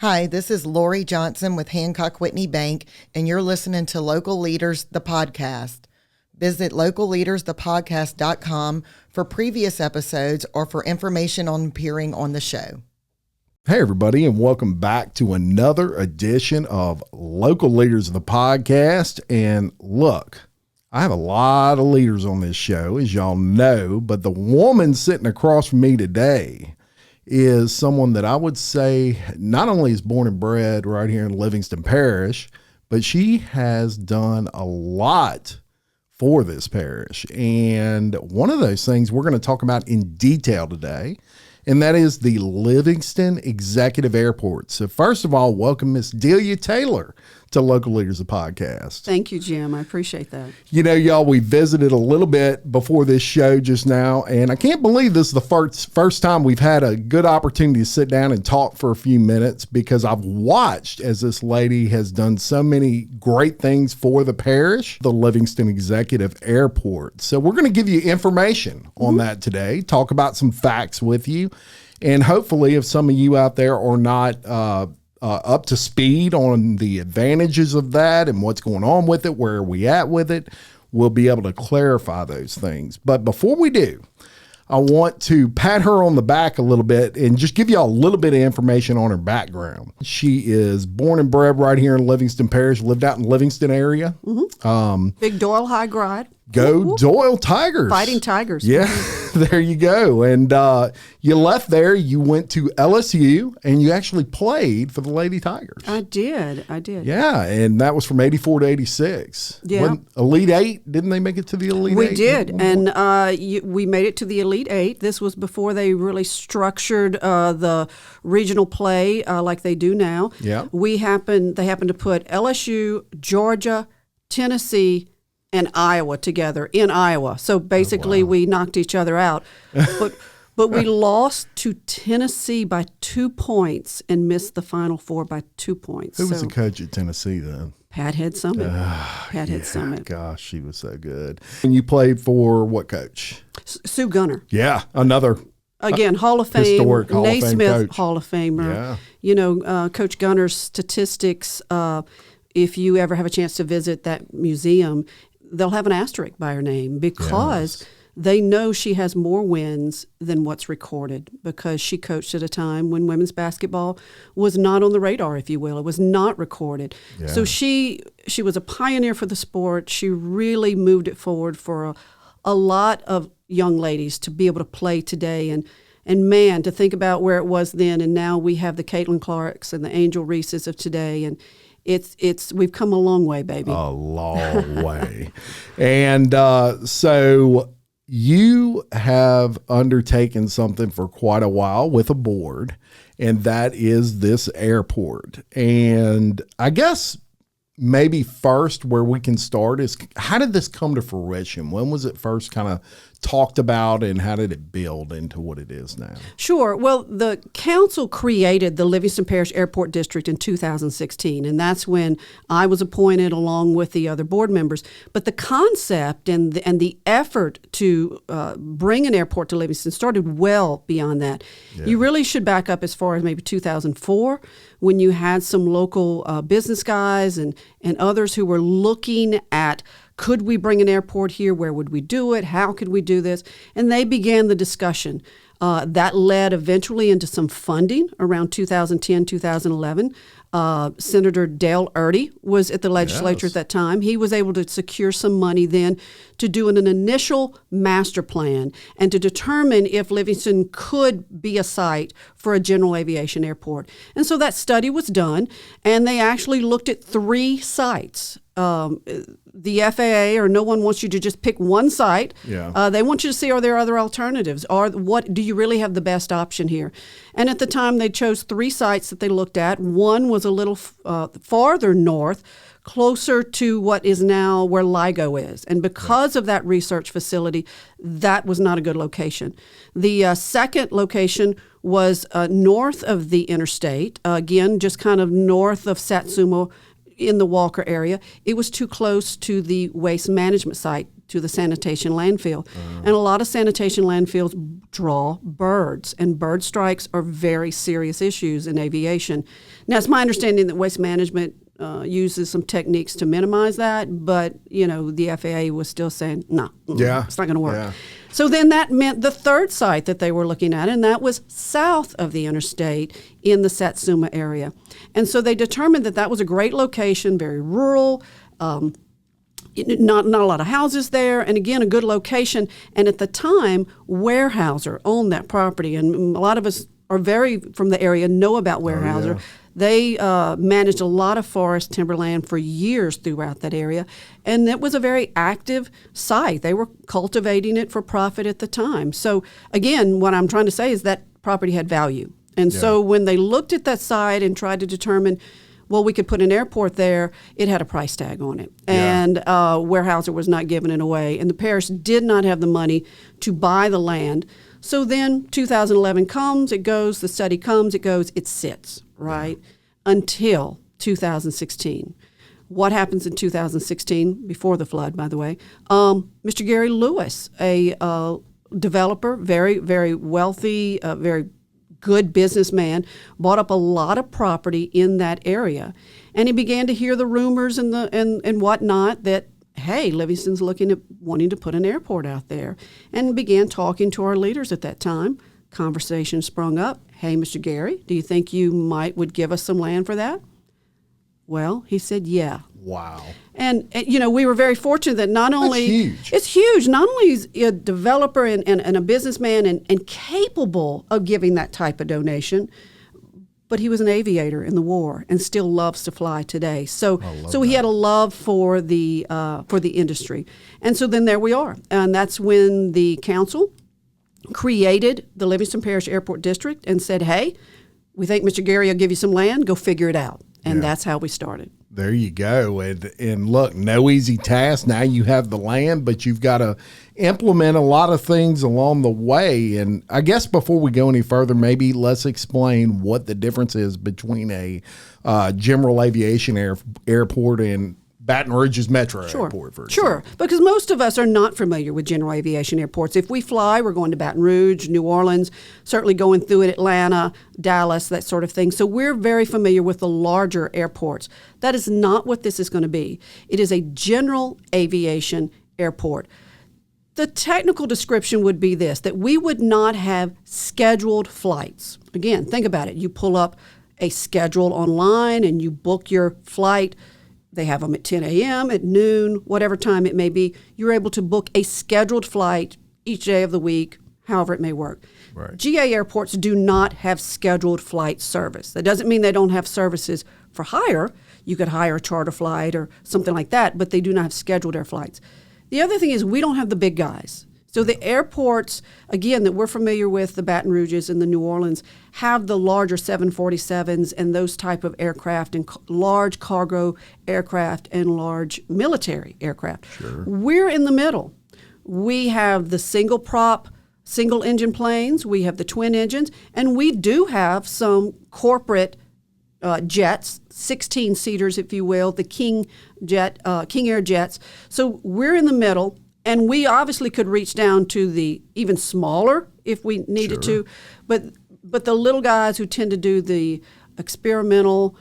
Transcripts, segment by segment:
Hi, this is Lori Johnson with Hancock Whitney Bank, and you're listening to Local Leaders, the podcast. Visit localleadersthepodcast.com for previous episodes or for information on appearing on the show. Hey, everybody, and welcome back to another edition of Local Leaders of the Podcast. And look, I have a lot of leaders on this show, as y'all know, but the woman sitting across from me today is someone that I would say not only is born and bred right here in Livingston Parish, but she has done a lot for this parish. And one of those things we're going to talk about in detail today, and that is the Livingston Executive Airport. So first of all, welcome Miss Delia Taylor to Local Leaders of the Podcast. Thank you, Jim. I appreciate that. You know, y'all, we visited a little bit before this show just now, and I can't believe this is the first time we've had a good opportunity to sit down and talk for a few minutes, because I've watched as this lady has done so many great things for the parish, the Livingston Executive Airport. So we're going to give you information on that today, talk about some facts with you, and hopefully if some of you out there are not up to speed on the advantages of that and what's going on with it, where are we at with it, we'll be able to clarify those things. But before we do, I want to pat her on the back a little bit and just give you all a little bit of information on her background. She is born and bred right here in Livingston Parish, lived out in Livingston area. Big Doyle High Grad. Go Doyle Tigers. Fighting Tigers. Yeah, there you go. And you left there, you went to LSU, and you actually played for the Lady Tigers. I did. Yeah, and that was from 84 to 86. Yeah. Elite Eight, didn't they make it to the Elite Eight? We did, and we made it to the Elite Eight. This was before they really structured the regional play like they do now. Yeah. They happened to put LSU, Georgia, Tennessee, and Iowa together in Iowa. So basically we knocked each other out. But we lost to Tennessee by 2 points and missed the Final Four by 2 points. Who was the coach at Tennessee then? Pat Head Summit. Summit. Gosh, she was so good. And you played for what coach? Sue Gunner. Yeah, another again, Hall of Fame, historic Hall of Fame Naismith coach. Hall of Famer. Yeah. You know, Coach Gunner's statistics, if you ever have a chance to visit that museum, they'll have an asterisk by her name because they know she has more wins than what's recorded, because she coached at a time when women's basketball was not on the radar, if you will. It was not recorded. Yeah. So she was a pioneer for the sport. She really moved it forward for a lot of young ladies to be able to play today. And man, to think about where it was then, and now we have the Caitlin Clarks and the Angel Reeses of today, and we've come a long way, baby. A long way. And so you have undertaken something for quite a while with a board, and that is this airport. And I guess maybe first where we can start is, how did this come to fruition? When was it first kind of talked about, and how did it build into what it is now? Sure. Well, the council created the Livingston Parish Airport District in 2016, and that's when I was appointed along with the other board members. But the concept and the effort to bring an airport to Livingston started well beyond that. Yeah. You really should back up as far as maybe 2004, when you had some local business guys and others who were looking at, could we bring an airport here? Where would we do it? How could we do this? And they began the discussion. That led eventually into some funding around 2010, 2011. Senator Dale Erdy was at the legislature at that time. He was able to secure some money then to do an initial master plan and to determine if Livingston could be a site for a general aviation airport. And so that study was done, and they actually looked at 3 sites. The FAA, or no one wants you to just pick one site. Yeah. They want you to see, are there other alternatives? What do you really have the best option here? And at the time, they chose 3 sites that they looked at. One was a little farther north, closer to what is now where LIGO is. And because of that research facility, that was not a good location. The second location was north of the interstate, again, just kind of north of Satsuma, in the Walker area. It was too close to the waste management site to the sanitation landfill. And a lot of sanitation landfills draw birds, and bird strikes are very serious issues in aviation. Now, it's my understanding that Waste Management uses some techniques to minimize that, but, the FAA was still saying, no, it's not going to work. Yeah. So then that meant the third site that they were looking at, and that was south of the interstate in the Satsuma area. And so they determined that that was a great location, very rural, not a lot of houses there, and again, a good location. And at the time, Weyerhaeuser owned that property, and a lot of us are very from the area, know about Weyerhaeuser. Oh, yeah. They managed a lot of forest timberland for years throughout that area, and it was a very active site. They were cultivating it for profit at the time. So again, what I'm trying to say is that property had value. And so when they looked at that site and tried to determine, well, we could put an airport there, it had a price tag on it. And Weyerhaeuser was not giving it away. And the parish did not have the money to buy the land. So then 2011 comes, it goes, the study comes, it goes, it sits, right? Until 2016. What happens in 2016, before the flood, by the way? Mr. Gary Lewis, a developer, very, very wealthy, very good businessman, bought up a lot of property in that area. And he began to hear the rumors and whatnot that, hey, Livingston's looking at wanting to put an airport out there, and began talking to our leaders at that time. Conversation sprung up. Hey, Mr. Gary, do you think you would give us some land for that? Well, he said, yeah. Wow. And we were very fortunate that not only That's huge. It's huge. Not only is he a developer and a businessman and capable of giving that type of donation, but he was an aviator in the war and still loves to fly today. So he had a love for the industry. And so then there we are. And that's when the council created the Livingston Parish Airport District and said, hey, we think Mr. Gary will give you some land. Go figure it out. And that's how we started. There you go. And look, no easy task. Now you have the land, but you've got to implement a lot of things along the way. And I guess before we go any further, maybe let's explain what the difference is between a general aviation airport and Baton Rouge's Metro Airport, for example. Sure, because most of us are not familiar with general aviation airports. If we fly, we're going to Baton Rouge, New Orleans, certainly going through it, Atlanta, Dallas, that sort of thing. So we're very familiar with the larger airports. That is not what this is going to be. It is a general aviation airport. The technical description would be this, that we would not have scheduled flights. Again, think about it. You pull up a schedule online and you book your flight. They have them at 10 a.m., at noon, whatever time it may be. You're able to book a scheduled flight each day of the week, however it may work. Right. GA airports do not have scheduled flight service. That doesn't mean they don't have services for hire. You could hire a charter flight or something like that, but they do not have scheduled air flights. The other thing is we don't have the big guys. So the airports, again, that we're familiar with, the Baton Rouges and the New Orleans, have the larger 747s and those type of aircraft and large cargo aircraft and large military aircraft. Sure. We're in the middle. We have the single prop, single engine planes. We have the twin engines. And we do have some corporate jets, 16-seaters, if you will, the King Air jets. So we're in the middle. And we obviously could reach down to the even smaller if we needed to, but the little guys who tend to do the experimental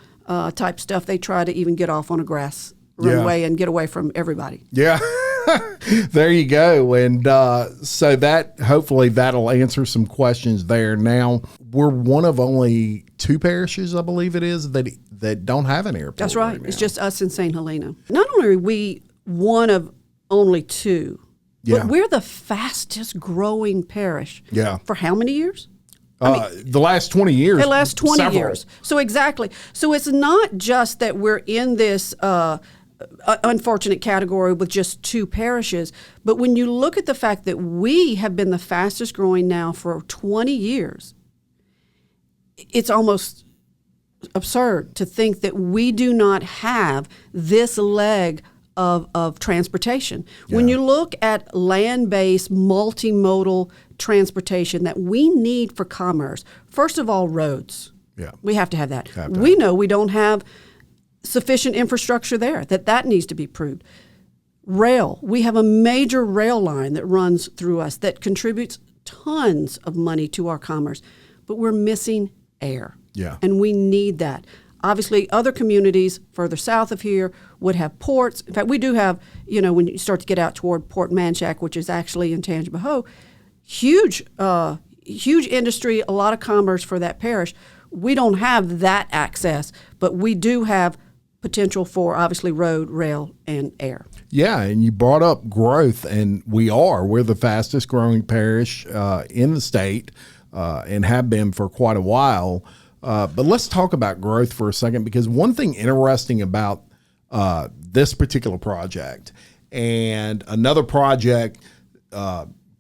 type stuff, they try to even get off on a grass runway and get away from everybody. Yeah. There you go. And so that hopefully that'll answer some questions there. Now, we're one of only 2 parishes, I believe it is, that don't have an airport. That's right. Now. It's just us in St. Helena. Not only are we one of only 2, but we're the fastest growing parish. Yeah. For how many years? The last 20 years. The last 20 several. years. So exactly. So it's not just that we're in this unfortunate category with just 2 parishes, but when you look at the fact that we have been the fastest growing now for 20 years, it's almost absurd to think that we do not have this leg of transportation. Yeah. When you look at land-based multimodal transportation that we need for commerce, first of all, roads. Yeah. We have to have that. We know we don't have sufficient infrastructure there, that needs to be proved. Rail. We have a major rail line that runs through us that contributes tons of money to our commerce, but we're missing air. Yeah. And we need that. Obviously, other communities further south of here would have ports. In fact, we do have, when you start to get out toward Port Manchac, which is actually in Tangipahoa, huge industry, a lot of commerce for that parish. We don't have that access, but we do have potential for obviously road, rail, and air. Yeah, and you brought up growth, and we're the fastest growing parish in the state and have been for quite a while. But let's talk about growth for a second, because one thing interesting about this particular project and another project,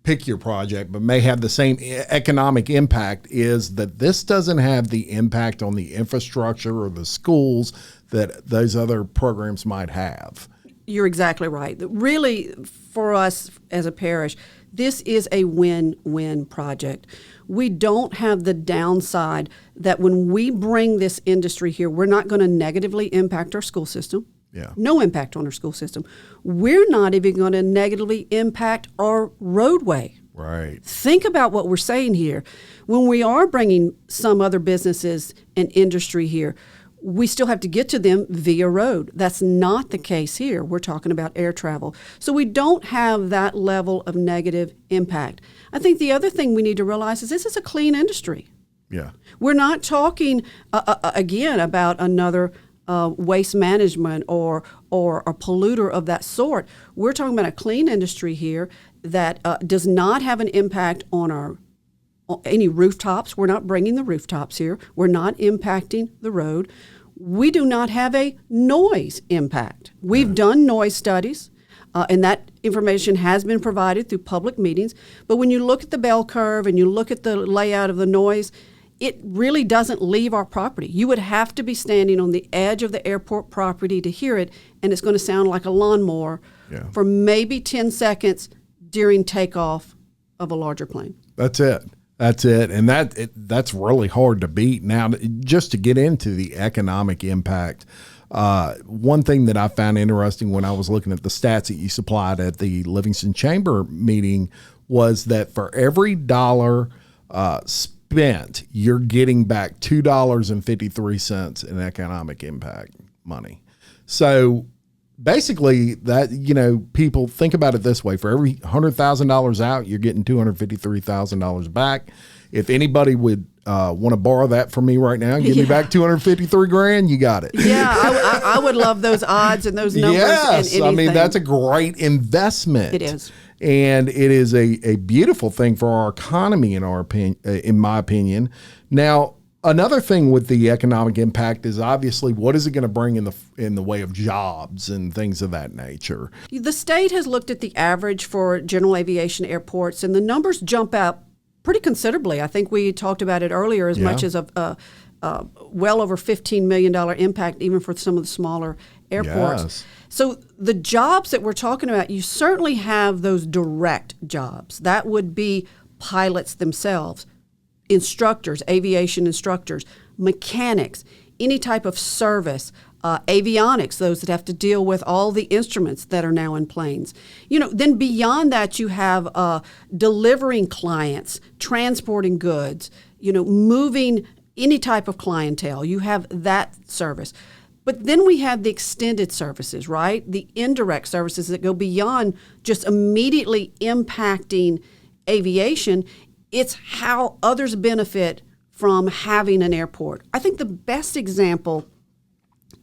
pick your project, but may have the same economic impact, is that this doesn't have the impact on the infrastructure or the schools that those other programs might have. You're exactly right. Really, for us as a parish, this is a win-win project. We don't have the downside that when we bring this industry here, we're not going to negatively impact our school system. Yeah. No impact on our school system. We're not even going to negatively impact our roadway. Right. Think about what we're saying here. When we are bringing some other businesses and industry here, we still have to get to them via road. That's not the case here. We're talking about air travel. So we don't have that level of negative impact. I think the other thing we need to realize is this is a clean industry. Yeah. We're not talking, again, about another waste management or a polluter of that sort. We're talking about a clean industry here that does not have an impact on any rooftops. We're not bringing the rooftops here. We're not impacting the road. We do not have a noise impact. We've done noise studies, and that information has been provided through public meetings. But when you look at the bell curve and you look at the layout of the noise, it really doesn't leave our property. You would have to be standing on the edge of the airport property to hear it, and it's going to sound like a lawnmower for maybe 10 seconds during takeoff of a larger plane. That's it. And that's really hard to beat. Now, just to get into the economic impact, one thing that I found interesting when I was looking at the stats that you supplied at the Livingston Chamber meeting was that for every dollar spent, you're getting back $2.53 in economic impact money. So basically that, people think about it this way: for every $100,000 out, you're getting $253,000 back. If anybody would want to borrow that from me right now and give me back $253,000, you got it. Yeah, I would love those odds and those numbers. Yes, and anything. that's a great investment. It is. And it is a beautiful thing for our economy, in my opinion. Now, another thing with the economic impact is obviously what is it going to bring in the way of jobs and things of that nature. The state has looked at the average for general aviation airports, and the numbers jump out pretty considerably. I think we talked about it earlier, as much as a well over $15 million impact, even for some of the smaller airports. Yes. So the jobs that we're talking about, you certainly have those direct jobs. That would be pilots themselves, instructors, aviation instructors, mechanics, any type of service, avionics, those that have to deal with all the instruments that are now in planes. Then beyond that, you have delivering clients, transporting goods, moving any type of clientele. You have that service. But then we have the extended services, right? The indirect services that go beyond just immediately impacting aviation. It's how others benefit from having an airport. I think the best example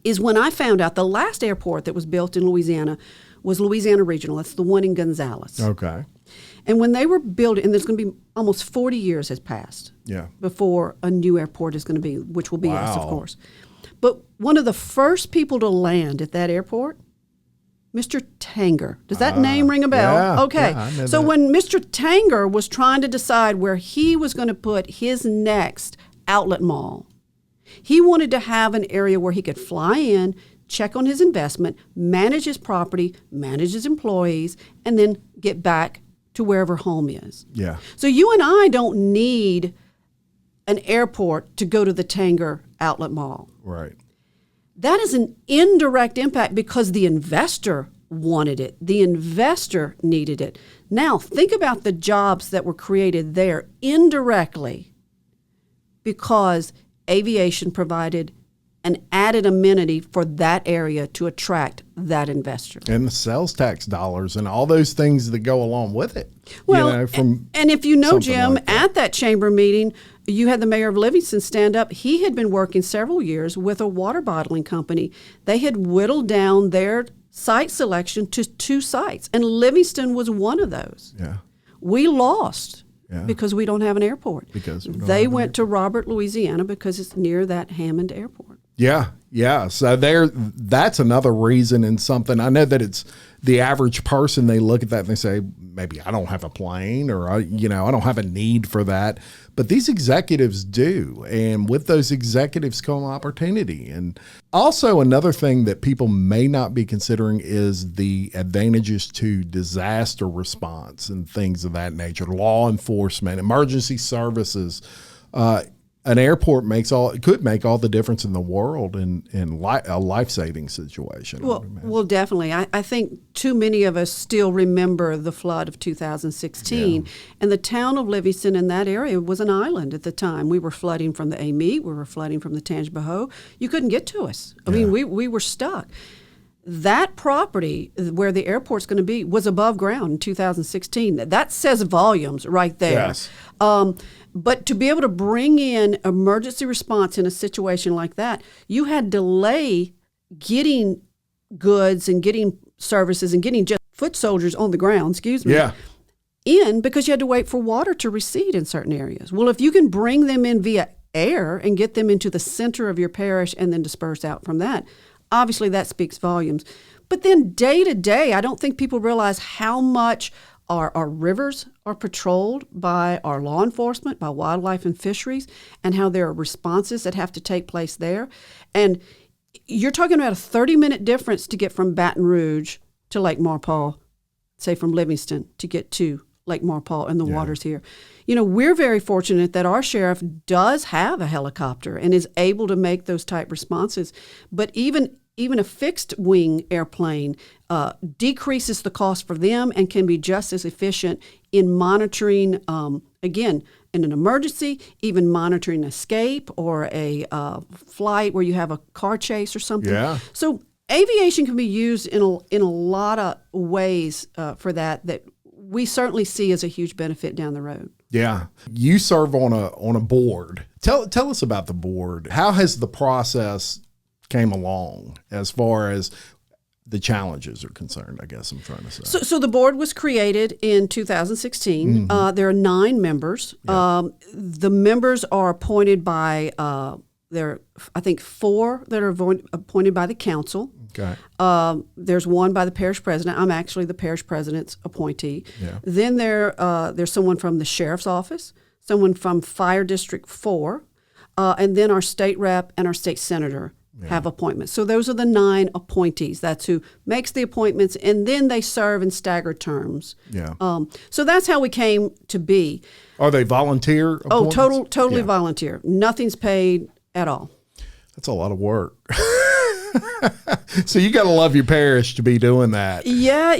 is when I found out the last airport that was built in Louisiana was Louisiana Regional. That's the one in Gonzales. Okay. And when they were building, and there's going to be almost 40 years has passed before a new airport is going to be, which will be us, of course. But one of the first people to land at that airport, Mr. Tanger. Does that name ring a bell? Yeah, okay. Yeah, I know so that. when Mr. Tanger was trying to decide where he was going to put his next outlet mall, he wanted to have an area where he could fly in, check on his investment, manage his property, manage his employees, and then get back to wherever home is. Yeah. So you and I don't need an airport to go to the Tanger outlet mall. Right. That is an indirect impact because the investor wanted it. The investor needed it. Now, think about the jobs that were created there indirectly because aviation provided an added amenity for that area to attract that investor. And the sales tax dollars and all those things that go along with it. Well, and if you know, Jim, at that chamber meeting, you had the mayor of Livingston stand up. He had been working several years with a water bottling company. They had whittled down their site selection to 2 sites, and Livingston was one of those. Yeah. We lost because we don't have an airport. Because they went to Robert, Louisiana, because it's near that Hammond Airport. Yeah. So that's another reason, and something I know that it's the average person. They look at that and they say, maybe I don't have a plane, or I don't have a need for that. But these executives do, and with those executives come opportunity. And also another thing that people may not be considering is the advantages to disaster response and things of that nature, law enforcement, emergency services. An airport could make all the difference in the world in a life-saving situation. Well, definitely. I think too many of us still remember the flood of 2016, and the town of Livingston in that area was an island at the time. We were flooding from the Amite, we were flooding from the Tangipahoa. You couldn't get to us. I mean, we were stuck. That property where the airport's going to be was above ground in 2016. That says volumes right there. Yes. But to be able to bring in emergency response in a situation like that, you had delay getting goods and getting services and getting just foot soldiers on the ground, in because you had to wait for water to recede in certain areas. Well, if you can bring them in via air and get them into the center of your parish and then disperse out from that, obviously that speaks volumes. But then day to day, I don't think people realize how much our rivers are patrolled by our law enforcement, by wildlife and fisheries, and how there are responses that have to take place there. And you're talking about a 30-minute difference to get from Baton Rouge to Lake Maurepas, say from Livingston to get to Lake Maurepas and the waters here. We're very fortunate that our sheriff does have a helicopter and is able to make those type responses. But even a fixed wing airplane decreases the cost for them and can be just as efficient in monitoring, again, in an emergency, even monitoring escape or a flight where you have a car chase or something. Yeah. So aviation can be used in a lot of ways for that we certainly see as a huge benefit down the road. Yeah. You serve on a board. Tell us about the board. How has the process came along as far as the challenges are concerned, I guess I'm trying to say. So the board was created in 2016. There are 9 members. The members are appointed by, there are, I think, 4 that are appointed by the council. Okay. There's 1 by the parish president. I'm actually the parish president's appointee. Yeah. Then there's someone from the sheriff's office, someone from Fire District 4, and then our state rep and our state senator have appointments. So those are the 9 appointees. That's who makes the appointments, and then they serve in staggered terms. Yeah. So that's how we came to be. Are they volunteer appointments? Oh, totally volunteer. Nothing's paid at all. That's a lot of work. So you got to love your parish to be doing that. Yeah,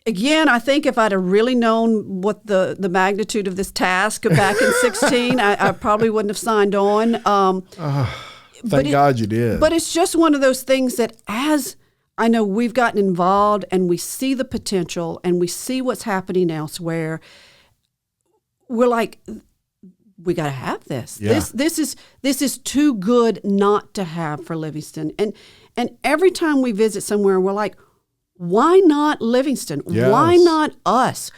again, I think if I'd have really known what the magnitude of this task back in 16, I probably wouldn't have signed on. Thank God you did. But it's just one of those things that as I know we've gotten involved and we see the potential and we see what's happening elsewhere, we're like, we got to have this. Yeah. This is too good not to have for Livingston. And every time we visit somewhere, we're like, why not Livingston? Yes. Why not us?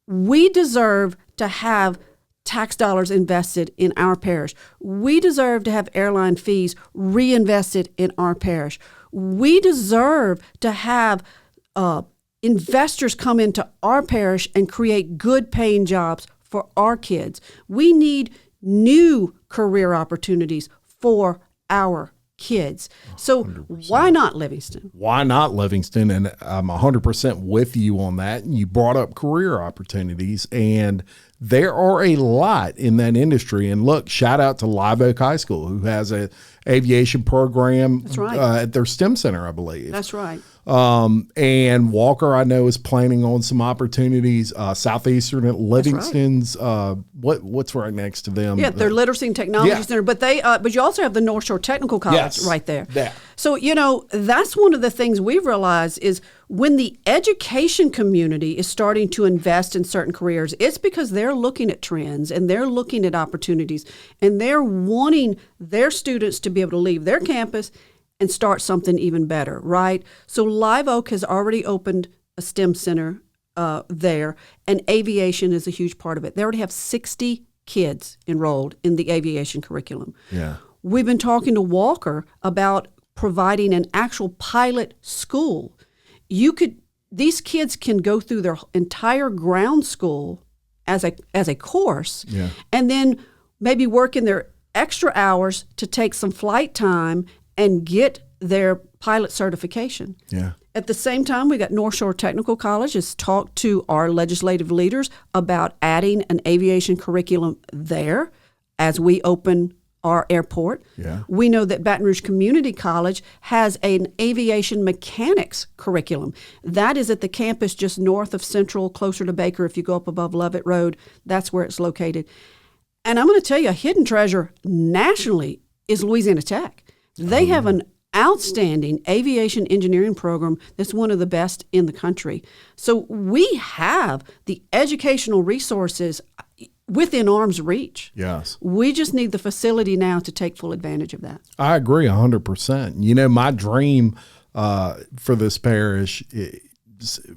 We deserve to have tax dollars invested in our parish. We deserve to have airline fees reinvested in our parish. We deserve to have investors come into our parish and create good paying jobs for our kids. We need new career opportunities for our kids. So 100%. Why not Livingston? Why not Livingston? And I'm 100% with you on that. And you brought up career opportunities, and there are a lot in that industry. And look, shout out to Live Oak High School, who has a aviation program at their STEM center, I believe. That's right. And Walker, I know, is planning on some opportunities. Southeastern at Livingston's, what's right next to them? Yeah, their Literacy and Technology Center. But but you also have the North Shore Technical College right there. Yeah. So, that's one of the things we've realized is when the education community is starting to invest in certain careers, it's because they're looking at trends and they're looking at opportunities and they're wanting their students to be able to leave their campus and start something even better, right? So Live Oak has already opened a STEM center there, and aviation is a huge part of it. They already have 60 kids enrolled in the aviation curriculum. Yeah. We've been talking to Walker about providing an actual pilot school. These kids can go through their entire ground school as a course, and then maybe work in their extra hours to take some flight time and get their pilot certification. Yeah. At the same time, we got North Shore Technical College has talked to our legislative leaders about adding an aviation curriculum there as we open our airport. Yeah. We know that Baton Rouge Community College has an aviation mechanics curriculum. That is at the campus just north of Central, closer to Baker. If you go up above Lovett Road, that's where it's located. And I'm going to tell you, a hidden treasure nationally is Louisiana Tech. They have an outstanding aviation engineering program that's one of the best in the country. So we have the educational resources within arm's reach. Yes. We just need the facility now to take full advantage of that. I agree 100%. My dream for this parish,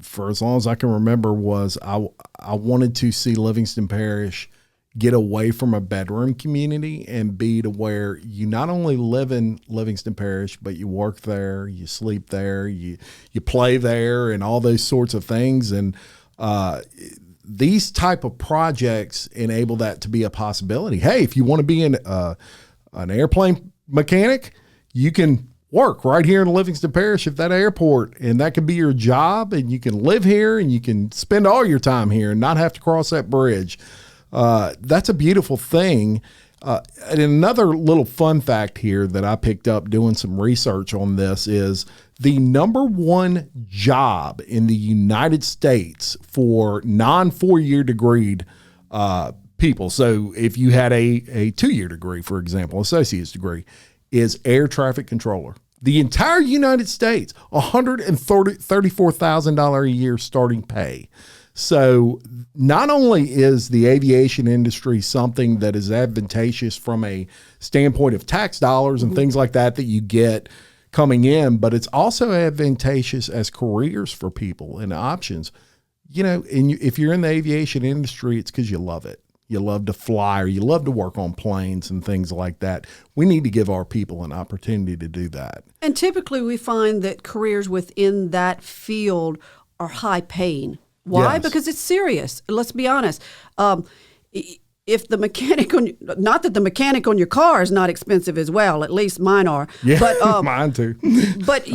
for as long as I can remember, was I wanted to see Livingston Parish get away from a bedroom community and be to where you not only live in Livingston Parish, but you work there, you sleep there, you play there, and all those sorts of things. And these type of projects enable that to be a possibility. Hey, if you want to be an airplane mechanic, you can work right here in Livingston Parish at that airport, and that can be your job, and you can live here and you can spend all your time here and not have to cross that bridge. That's a beautiful thing. And another little fun fact here that I picked up doing some research on this is the number one job in the United States for non-4-year degreed people. So if you had a 2-year degree, for example, associate's degree, is air traffic controller. The entire United States, $134,000 a year starting pay. So not only is the aviation industry something that is advantageous from a standpoint of tax dollars and things like that you get coming in, but it's also advantageous as careers for people and options. And if you're in the aviation industry, it's because you love it. You love to fly or you love to work on planes and things like that. We need to give our people an opportunity to do that. And typically we find that careers within that field are high paying. Why? Yes. Because it's serious. Let's be honest. If the mechanic not that the mechanic on your car is not expensive as well, at least mine are. Yeah, but, mine too. But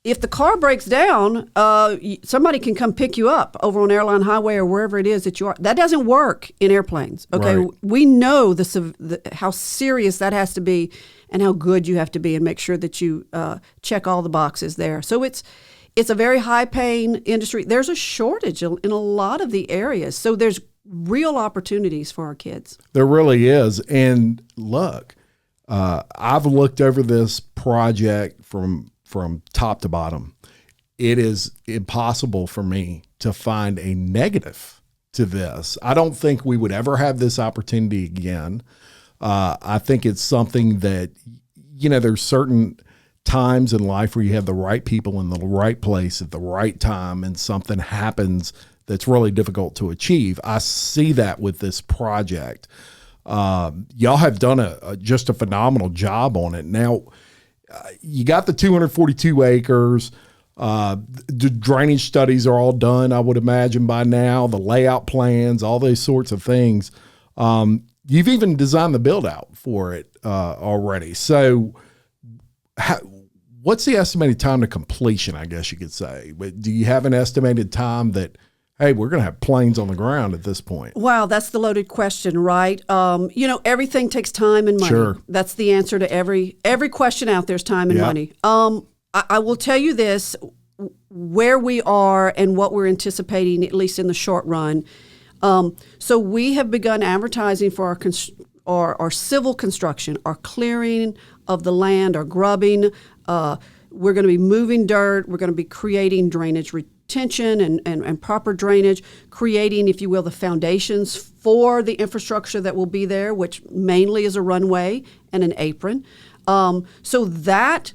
if the car breaks down, somebody can come pick you up over on Airline Highway or wherever it is that you are. That doesn't work in airplanes. Okay, right. We know how serious that has to be and how good you have to be, and make sure that you check all the boxes there. So it's a very high-paying industry. There's a shortage in a lot of the areas. So there's real opportunities for our kids. There really is. And look, I've looked over this project from top to bottom. It is impossible for me to find a negative to this. I don't think we would ever have this opportunity again. I think it's something that, there's certain times in life where you have the right people in the right place at the right time and something happens that's really difficult to achieve. I see that with this project. Y'all have done just a phenomenal job on it. Now, you got the 242 acres. The drainage studies are all done, I would imagine, by now. The layout plans, all those sorts of things. You've even designed the build out for it already. So what's the estimated time to completion, I guess you could say? But do you have an estimated time that hey, we're going to have planes on the ground at this point. Wow, that's the loaded question, right? Everything takes time and money. Sure. That's the answer to every question out there is time and money. I will tell you this, where we are and what we're anticipating, at least in the short run. So we have begun advertising for our civil construction, our clearing of the land, our grubbing. We're going to be moving dirt. We're going to be creating drainage retention and proper drainage, creating, if you will, the foundations for the infrastructure that will be there, which mainly is a runway and an apron. So that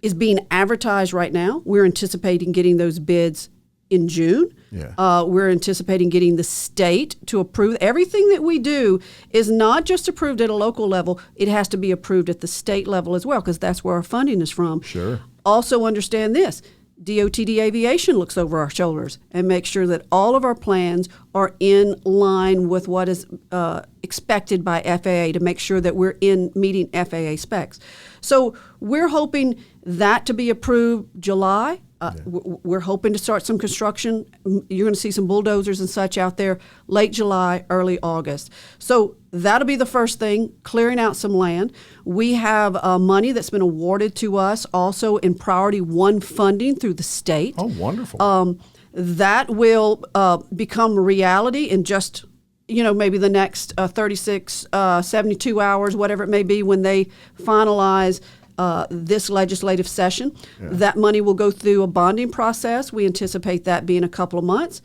is being advertised right now. We're anticipating getting those bids in June. Yeah. We're anticipating getting the state to approve. Everything that we do is not just approved at a local level. It has to be approved at the state level as well, because that's where our funding is from. Sure. Also understand this. DOTD Aviation looks over our shoulders and makes sure that all of our plans are in line with what is expected by FAA to make sure that we're meeting FAA specs. So we're hoping that to be approved July. We're hoping to start some construction. You're going to see some bulldozers and such out there late July, early August. So that'll be the first thing, clearing out some land. We have money that's been awarded to us also in Priority 1 funding through the state. Oh, wonderful. That will become reality in just maybe the next 36, 72 hours, whatever it may be, when they finalize this legislative session. Yeah. That money will go through a bonding process. We anticipate that being a couple of months.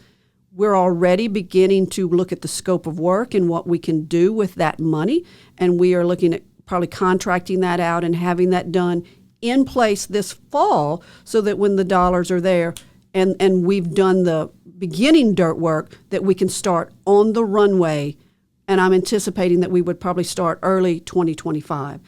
We're already beginning to look at the scope of work and what we can do with that money, and we are looking at probably contracting that out and having that done in place this fall so that when the dollars are there and we've done the beginning dirt work, that we can start on the runway, and I'm anticipating that we would probably start early 2025.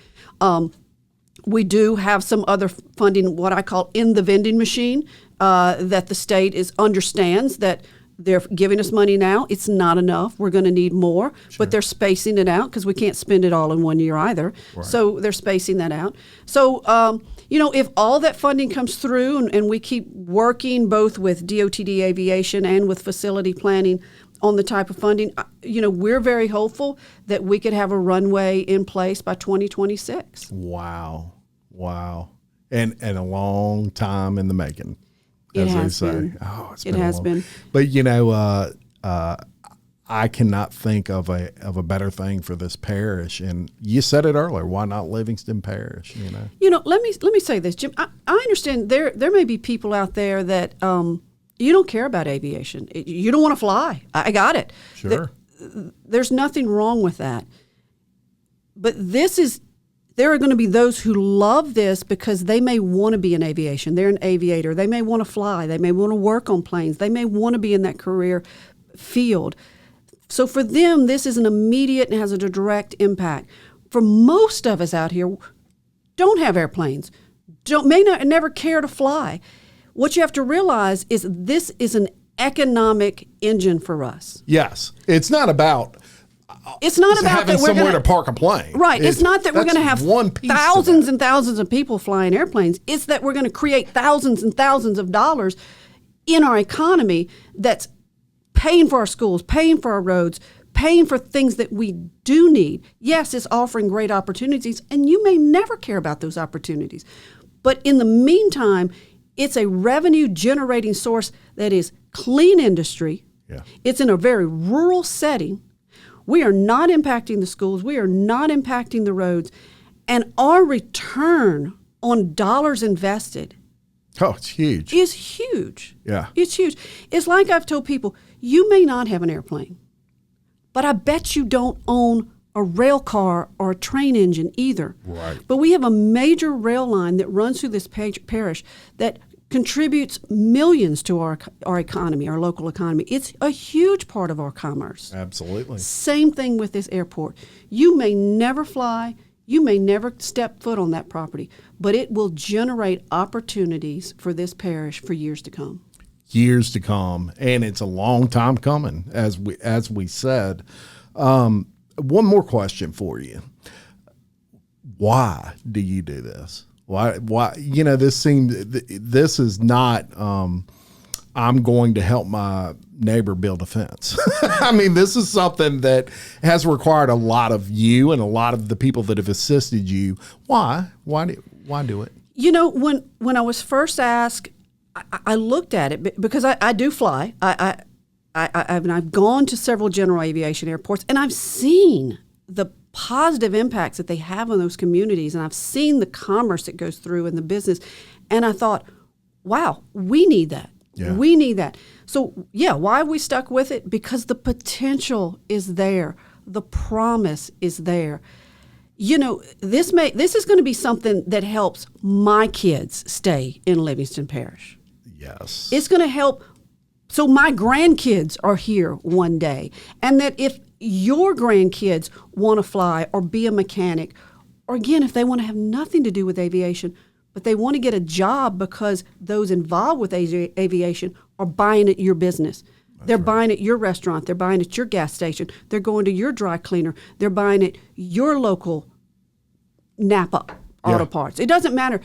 We do have some other funding, what I call in the vending machine, that the state understands that they're giving us money now. It's not enough. We're going to need more, but they're spacing it out because we can't spend it all in 1 year either. Right. So they're spacing that out. So, if all that funding comes through and we keep working both with DOTD Aviation and with facility planning on the type of funding, we're very hopeful that we could have a runway in place by 2026. Wow. And a long time in the making, as they has say. Been. Oh, it's it been has been. But I cannot think of a better thing for this parish. And you said it earlier. Why not Livingston Parish? Let me say this, Jim. I understand there may be people out there that you don't care about aviation. You don't want to fly. I got it. Sure. There's nothing wrong with that. But there are going to be those who love this because they may want to be in aviation. They're an aviator. They may want to fly. They may want to work on planes. They may want to be in that career field. So for them, this is an immediate and has a direct impact. For most of us out here, don't have airplanes, never care to fly. What you have to realize is this is an economic engine for us. Yes. It's not about that having we're somewhere gonna, to park a plane. Right. It's not that we're going to have thousands and thousands of people flying airplanes. It's that we're going to create thousands and thousands of dollars in our economy that's paying for our schools, paying for our roads, paying for things that we do need. Yes, it's offering great opportunities, and you may never care about those opportunities. But in the meantime, it's a revenue generating source that is clean industry. Yeah. It's in a very rural setting. We are not impacting the schools. We are not impacting the roads. And our return on dollars invested it's huge. is huge. Yeah. It's huge. It's like I've told people, you may not have an airplane, but I bet you don't own a rail car or a train engine either. Right. But we have a major rail line that runs through this parish that contributes millions to our economy, our local economy. It's a huge part of our commerce. Absolutely. Same thing with this airport. You may never fly, you may never step foot on that property, but it will generate opportunities for this parish for years to come. Years to come, and it's a long time coming, as we said. One more question for you. Why do you do this? Why? This is not I'm going to help my neighbor build a fence. I mean, this is something that has required a lot of you and a lot of the people that have assisted you. Why? Why do it? You know, when I was first asked, I looked at it because I do fly. I've gone to several general aviation airports, and I've seen the positive impacts that they have on those communities, and I've seen the commerce that goes through and the business, and I thought, wow, we need that. Yeah. We need that. So, yeah, why are we stuck with it? Because the potential is there. The promise is there. You know, this is going to be something that helps my kids stay in Livingston Parish. Yes. It's going to help. So my grandkids are here one day. And that if your grandkids want to fly or be a mechanic, or again, if they want to have nothing to do with aviation, but they want to get a job because those involved with aviation are buying at your business. They're buying at your restaurant. They're buying at your gas station. They're going to your dry cleaner. They're buying at your local Napa Auto Parts. It doesn't matter.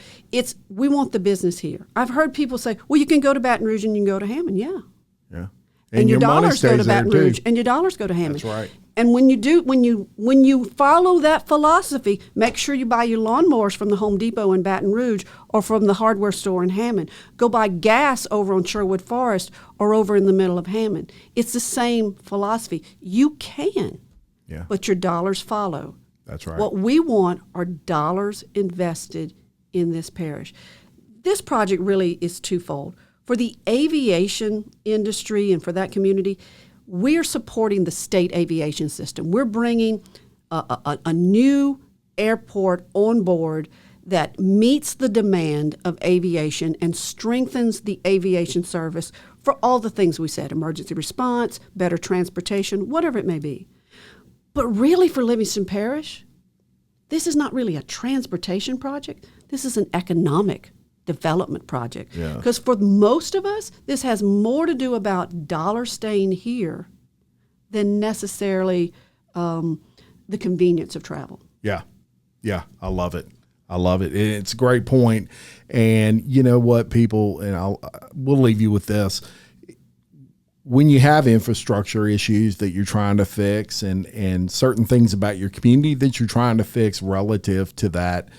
We want the business here. I've heard people say, well, you can go to Baton Rouge and you can go to Hammond. Yeah. Yeah. And your dollars go to Baton Rouge and your dollars go to Hammond. That's right. And when you follow that philosophy, make sure you buy your lawnmowers from the Home Depot in Baton Rouge or from the hardware store in Hammond. Go buy gas over on Sherwood Forest or over in the middle of Hammond. It's the same philosophy. You can, but your dollars follow. That's right. What we want are dollars invested in this parish. This project really is twofold. For the aviation industry and for that community, we're supporting the state aviation system. We're bringing a new airport on board that meets the demand of aviation and strengthens the aviation service for all the things we said, emergency response, better transportation, whatever it may be. But really for Livingston Parish, this is not really a transportation project. This is an economic development project. Because for most of us, this has more to do about dollars staying here than necessarily the convenience of travel. Yeah. Yeah. I love it. It's a great point. And you know what, people, and we'll leave you with this. When you have infrastructure issues that you're trying to fix and certain things about your community that you're trying to fix relative to that,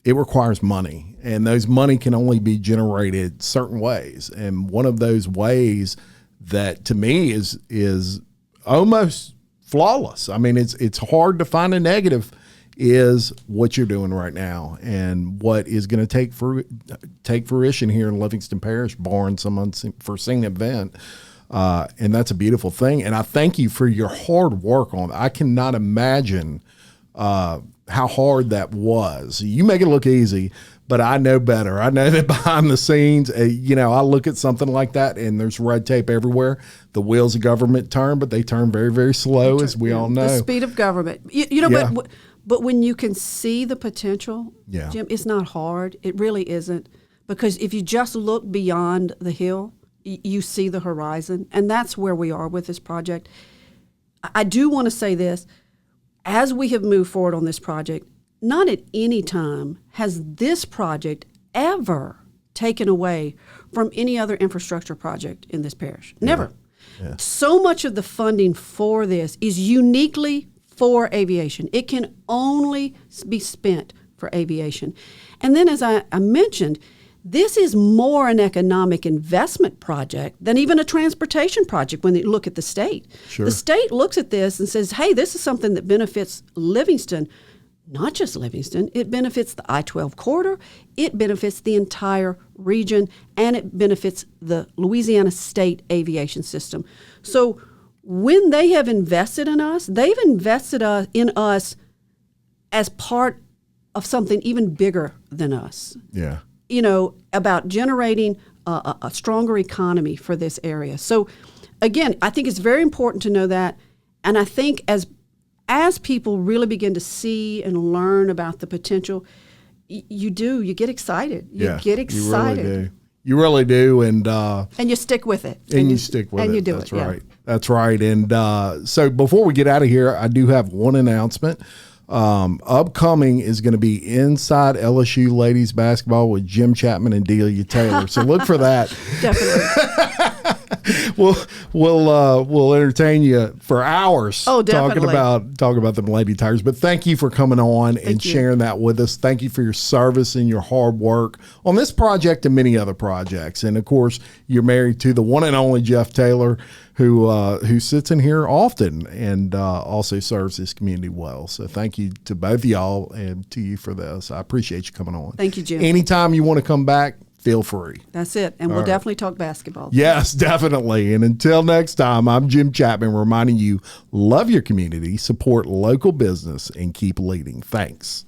it requires money, and those money can only be generated certain ways. And one of those ways that to me is almost flawless. I mean, it's hard to find a negative is what you're doing right now and what is going to take fruition here in Livingston Parish, barring some unforeseen event. And that's a beautiful thing. And I thank you for your hard work on it. I cannot imagine how hard that was. You make it look easy, but I know better. I know that behind the scenes, I look at something like that and there's red tape everywhere. The wheels of government turn, but they turn very, very slow, as we all know. The speed of government. But when you can see the potential, Jim, it's not hard. It really isn't. Because if you just look beyond the hill, you see the horizon. And that's where we are with this project. I do want to say this. As we have moved forward on this project, not at any time has this project ever taken away from any other infrastructure project in this parish. Never. Yeah. So much of the funding for this is uniquely for aviation. It can only be spent for aviation. And then, as I mentioned, this is more an economic investment project than even a transportation project when you look at the state. Sure. The state looks at this and says, hey, this is something that benefits Livingston. Not just Livingston, it benefits the I-12 corridor, it benefits the entire region, and it benefits the Louisiana state aviation system. So when they have invested in us, they've invested in us as part of something even bigger than us. Yeah. About generating a stronger economy for this area. So again, I think it's very important to know that. And I think as people really begin to see and learn about the potential, you get excited. You get excited. You really do. And you stick with it. And you stick with it. And you do That's it. Right. That's right. And so before we get out of here, I do have one announcement. Upcoming is going to be Inside LSU Ladies Basketball with Jim Chapman and Delia Taylor. So look for that. Definitely. We'll entertain you for hours talking definitely. about them Lady Tigers. But thank you for coming on and sharing that with us. Thank you for your service and your hard work on this project and many other projects. And of course, you're married to the one and only Jeff Taylor, who sits in here often and also serves this community well. So thank you to both of y'all and to you for this. I appreciate you coming on. Thank you, Jim. Anytime you want to come back, feel free. That's it. And we'll definitely talk basketball. Yes, definitely. And until next time, I'm Jim Chapman reminding you, love your community, support local business, and keep leading. Thanks.